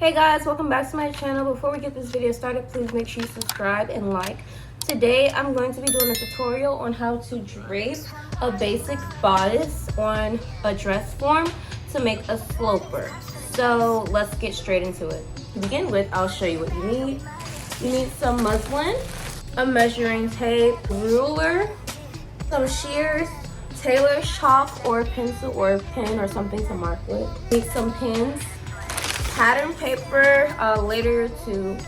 Hey guys, welcome back to my channel. Before we get this video started, please make sure you subscribe and like. Today I'm going to be doing a tutorial on how to drape a basic bodice on a dress form to make a sloper. So let's get straight into it. To begin with, I'll show you what you need. You need some muslin, a measuring tape, ruler, some shears, tailor's chalk or pencil or pen or something to mark with. You need some pins, pattern paper later to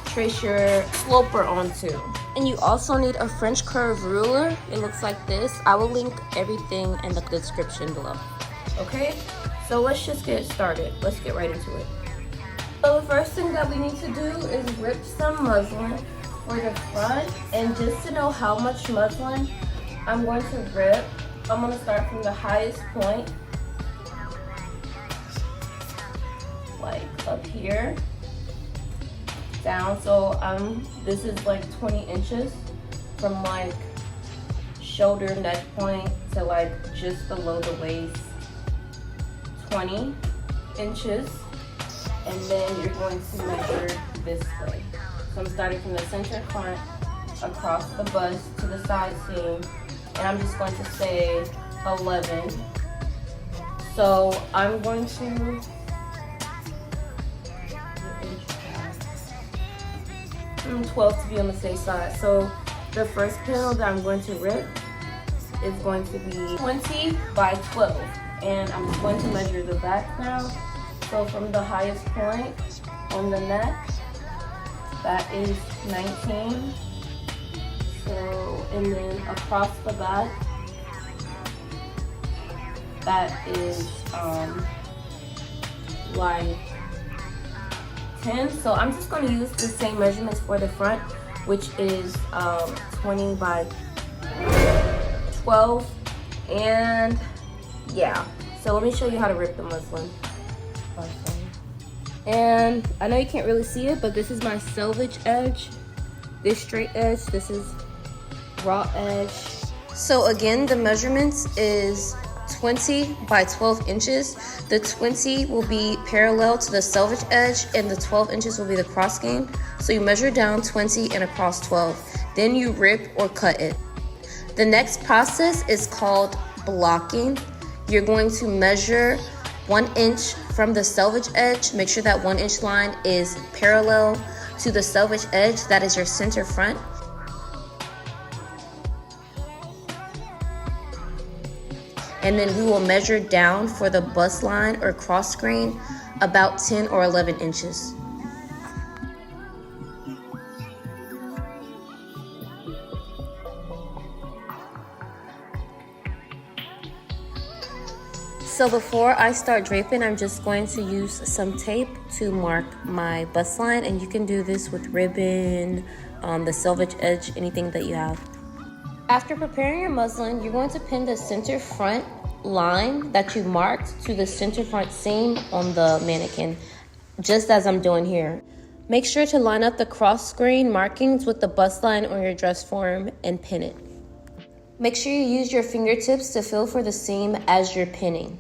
trace your sloper onto. And you also need a French curve ruler. It looks like this. I will link everything in the description below. Okay, so let's just get started. Let's get right into it. So the first thing that we need to do is rip some muslin for the front. And just to know how much muslin I'm going to rip, I'm going to start from the highest point, like up here, down. So this is like 20 inches from like shoulder neck point to like just below the waist, 20 inches. And then you're going to measure this way. So I'm starting from the center front across the bust to the side seam, and I'm just going to say 11. So I'm going to 12 to be on the safe side. So the first panel that I'm going to rip is going to be 20 by 12, and I'm just going to measure the back now. So from the highest point on the neck, that is 19. So, and then across the back, that is like 10. So I'm just going to use the same measurements for the front, which is 20 by 12. And yeah, so let me show you how to rip the muslin. And I know you can't really see it, but this is my selvage edge, this straight edge, this is raw edge. So again, the measurements is 20 by 12 inches. The 20 will be parallel to the selvage edge, and the 12 inches will be the cross seam. So you measure down 20 and across 12. Then you rip or cut it. The next process is called blocking. You're going to measure 1 inch from the selvage edge. Make sure that 1 inch line is parallel to the selvage edge. That is your center front. And then we will measure down for the bust line or cross grain about 10 or 11 inches. So before I start draping, I'm just going to use some tape to mark my bust line, and you can do this with ribbon, the selvage edge, anything that you have. After preparing your muslin, you're going to pin the center front line that you marked to the center front seam on the mannequin, just as I'm doing here. Make sure to line up the cross grain markings with the bust line on your dress form and pin it. Make sure you use your fingertips to feel for the seam as you're pinning.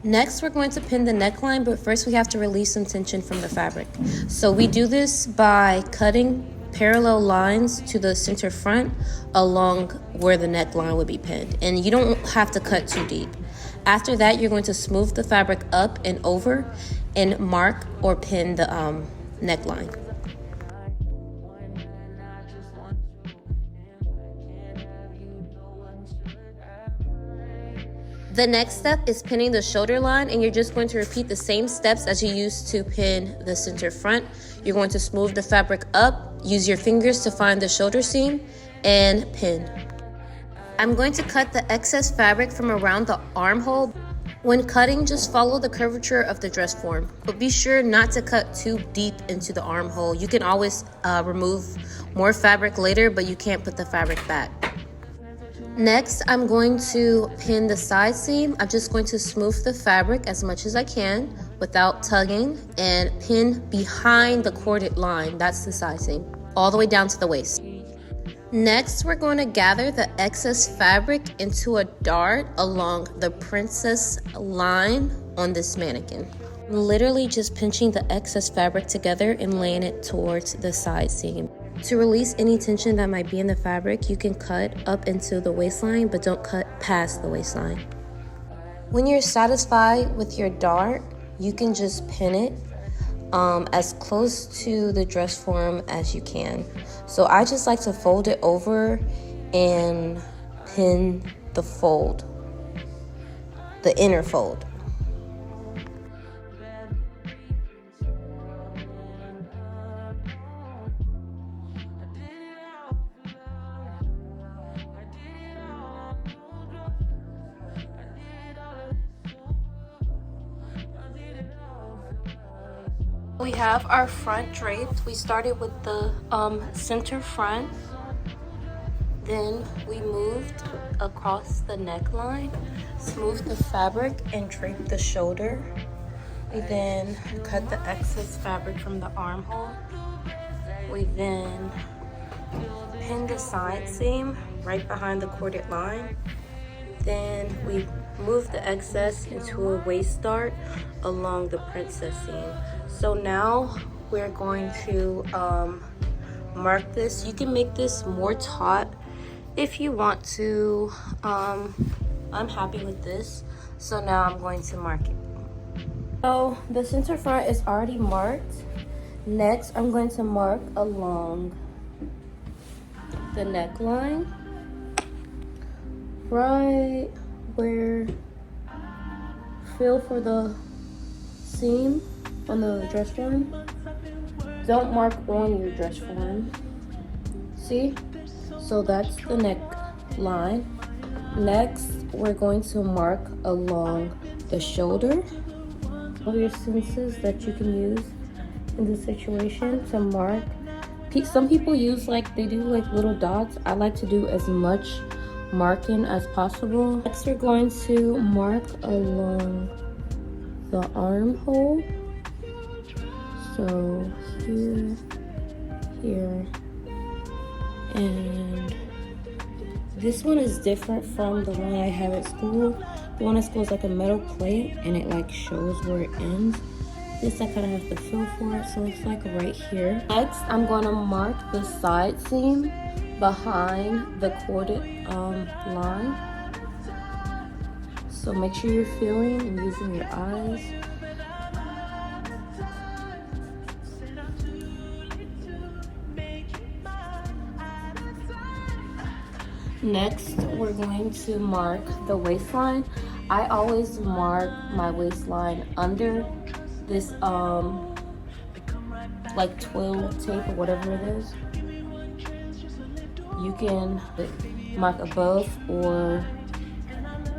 Next, we're going to pin the neckline, but first we have to release some tension from the fabric. So we do this by cutting parallel lines to the center front along where the neckline would be pinned. And you don't have to cut too deep. After that, you're going to smooth the fabric up and over and mark or pin the neckline. The next step is pinning the shoulder line, and you're just going to repeat the same steps as you used to pin the center front. You're going to smooth the fabric up, use your fingers to find the shoulder seam, and pin. I'm going to cut the excess fabric from around the armhole. When cutting, just follow the curvature of the dress form, but be sure not to cut too deep into the armhole. You can always remove more fabric later, but you can't put the fabric back. Next, I'm going to pin the side seam. I'm just going to smooth the fabric as much as I can without tugging and pin behind the corded line. That's the side seam, all the way down to the waist. Next, we're going to gather the excess fabric into a dart along the princess line on this mannequin. Literally just pinching the excess fabric together and laying it towards the side seam. To release any tension that might be in the fabric, you can cut up into the waistline, but don't cut past the waistline. When you're satisfied with your dart, you can just pin it as close to the dress form as you can. So I just like to fold it over and pin the fold, the inner fold. We have our front draped. We started with the center front. Then we moved across the neckline, smoothed the fabric, and draped the shoulder. We then cut the excess fabric from the armhole. We then pinned the side seam right behind the corded line. Then we moved the excess into a waist dart along the princess seam. So now we're going to mark this. You can make this more taut if you want to. I'm happy with this, so now I'm going to mark it. So the center front is already marked. Next, I'm going to mark along the neckline, right where, feel for the seam on the dress form. Don't mark on your dress form. See? So that's the neckline. Next, we're going to mark along the shoulder. All your senses that you can use in this situation to mark. Some people use they do little dots. I like to do as much marking as possible. Next, we're going to mark along the armhole. So here, and this one is different from the one I have at school. The one at school is like a metal plate and it shows where it ends. This I kind of have to feel for it, so it's right here. Next, I'm going to mark the side seam behind the corded line. So make sure you're feeling and using your eyes. Next, we're going to mark the waistline. I always mark my waistline under this twill tape or whatever it is. You can mark above or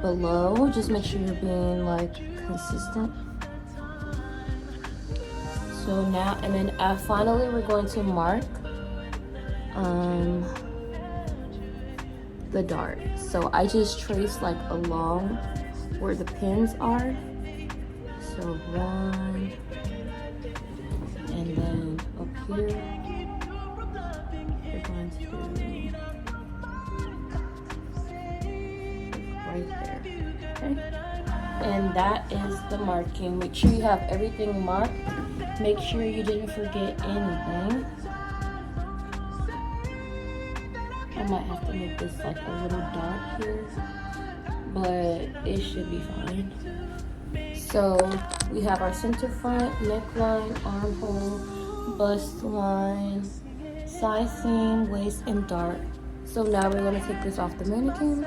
below. Just make sure you're being consistent. So now, and then finally we're going to mark the dart. So I just trace along where the pins are. So one, and then up here we're going to do right there. Okay, and that is the marking. Make sure you have everything marked. Make sure you didn't forget anything. I might have to make this a little dot here, but it should be fine. So we have our center front, neckline, armhole, bust line, side seam, waist, and dart. So now we're going to take this off the mannequin.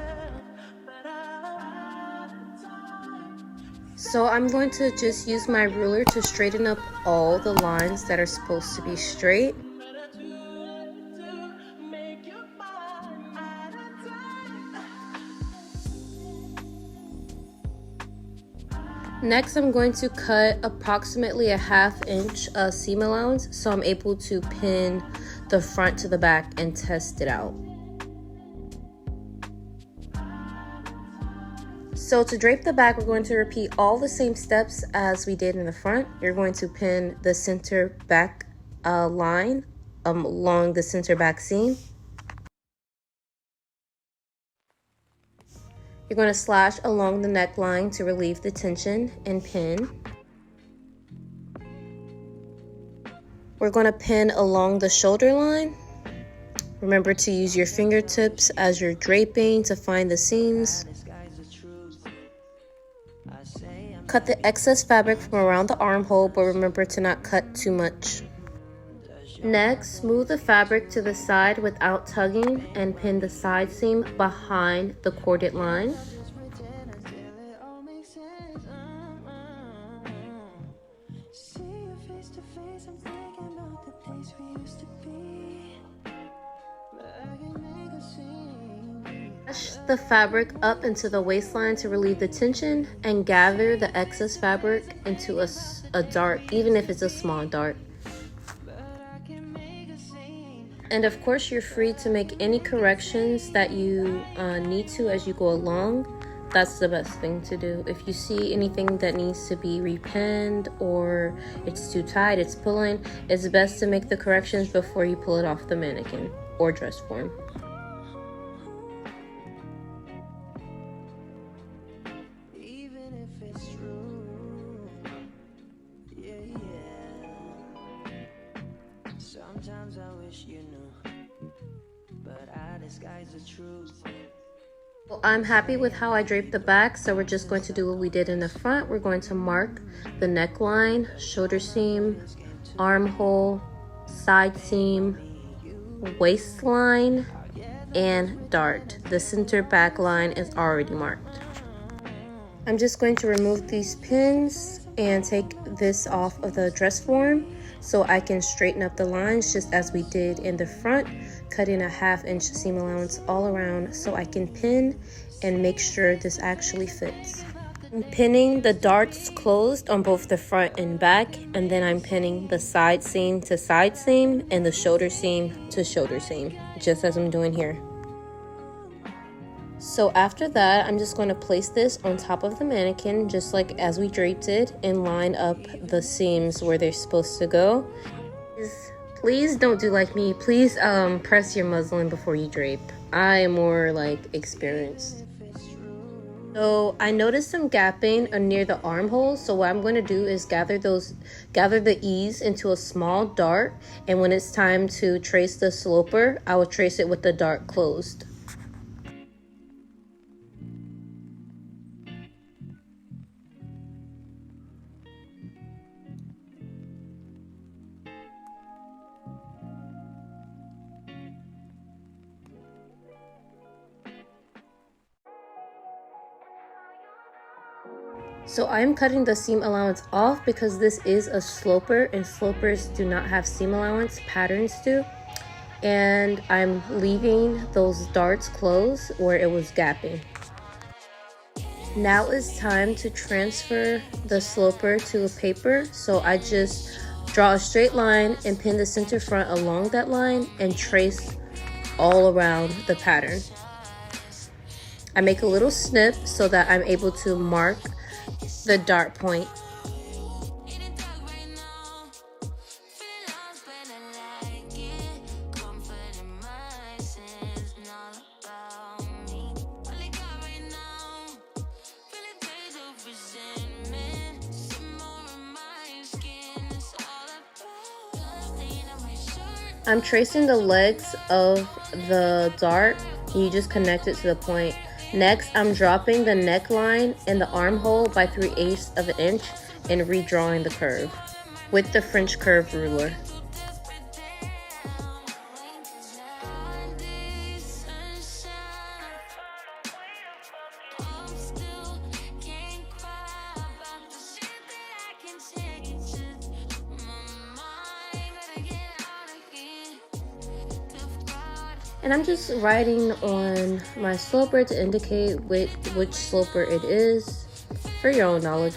So I'm going to just use my ruler to straighten up all the lines that are supposed to be straight. Next, I'm going to cut approximately a 1/2 inch seam allowance so I'm able to pin the front to the back and test it out. So to drape the back, we're going to repeat all the same steps as we did in the front. You're going to pin the center back line along the center back seam. You're going to slash along the neckline to relieve the tension and pin. We're going to pin along the shoulder line. Remember to use your fingertips as you're draping to find the seams. Cut the excess fabric from around the armhole, but remember to not cut too much. Next, smooth the fabric to the side without tugging and pin the side seam behind the corded line. Push the fabric up into the waistline to relieve the tension and gather the excess fabric into a dart, even if it's a small dart. And of course, you're free to make any corrections that you need to as you go along. That's the best thing to do. If you see anything that needs to be repinned or it's too tight, it's pulling, it's best to make the corrections before you pull it off the mannequin or dress form. Sometimes I wish you knew, but I disguise the truth. Well, I'm happy with how I draped the back, so we're just going to do what we did in the front. We're going to mark the neckline, shoulder seam, armhole, side seam, waistline, and dart. The center back line is already marked. I'm just going to remove these pins and take this off of the dress form so I can straighten up the lines just as we did in the front, cutting a 1/2 inch seam allowance all around so I can pin and make sure this actually fits. I'm pinning the darts closed on both the front and back, and then I'm pinning the side seam to side seam and the shoulder seam to shoulder seam, just as I'm doing here. So after that, I'm just going to place this on top of the mannequin, just like as we draped it, and line up the seams where they're supposed to go. Please don't do like me. Please press your muslin before you drape. I am more like experienced. So I noticed some gapping near the armhole. So what I'm going to do is gather the ease into a small dart. And when it's time to trace the sloper, I will trace it with the dart closed. So I'm cutting the seam allowance off because this is a sloper and slopers do not have seam allowance, patterns do. And I'm leaving those darts closed where it was gapping. Now it's time to transfer the sloper to a paper. So I just draw a straight line and pin the center front along that line and trace all around the pattern. I make a little snip so that I'm able to mark the dart point. I'm tracing the legs of the dart. You just connect it to the point. Next, I'm dropping the neckline and the armhole by 3/8 of an inch and redrawing the curve with the French curve ruler. And I'm just writing on my sloper to indicate which sloper it is for your own knowledge.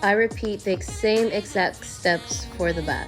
I repeat the same exact steps for the back.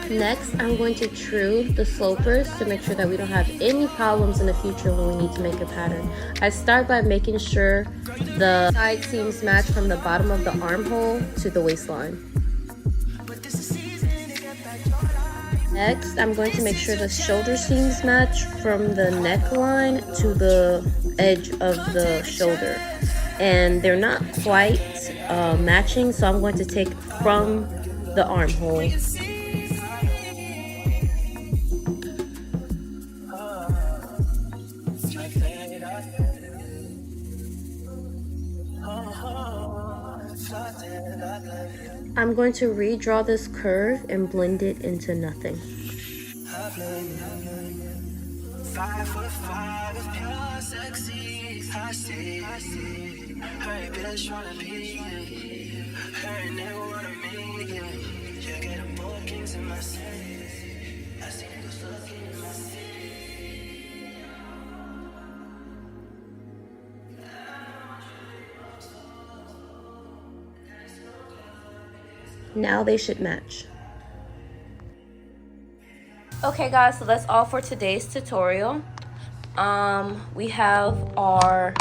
Next, I'm going to true the slopers to make sure that we don't have any problems in the future when we need to make a pattern. I start by making sure the side seams match from the bottom of the armhole to the waistline. Next, I'm going to make sure the shoulder seams match from the neckline to the edge of the shoulder. And they're not quite matching, so I'm going to take from the armhole. I'm going to redraw this curve and blend it into nothing. 5'5" is pure sexy. I see. Her bitch wanna be her nigga wanna make it. You get them bookings in my city. I see niggas looking in my city. Now they should match. Okay guys, so that's all for today's tutorial. We have our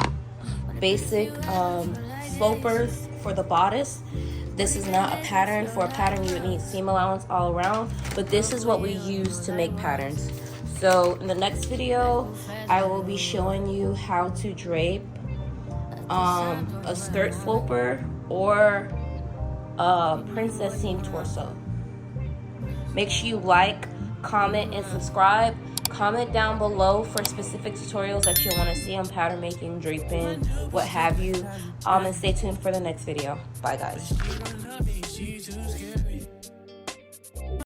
basic slopers for the bodice. This is not a pattern. For a pattern you would need seam allowance all around, but this is what we use to make patterns. So in the next video I will be showing you how to drape a skirt sloper or princess seam torso. Make sure you like, comment, and subscribe. Comment down below for specific tutorials that you want to see on pattern making, draping, what have you. And stay tuned for the next video. Bye guys.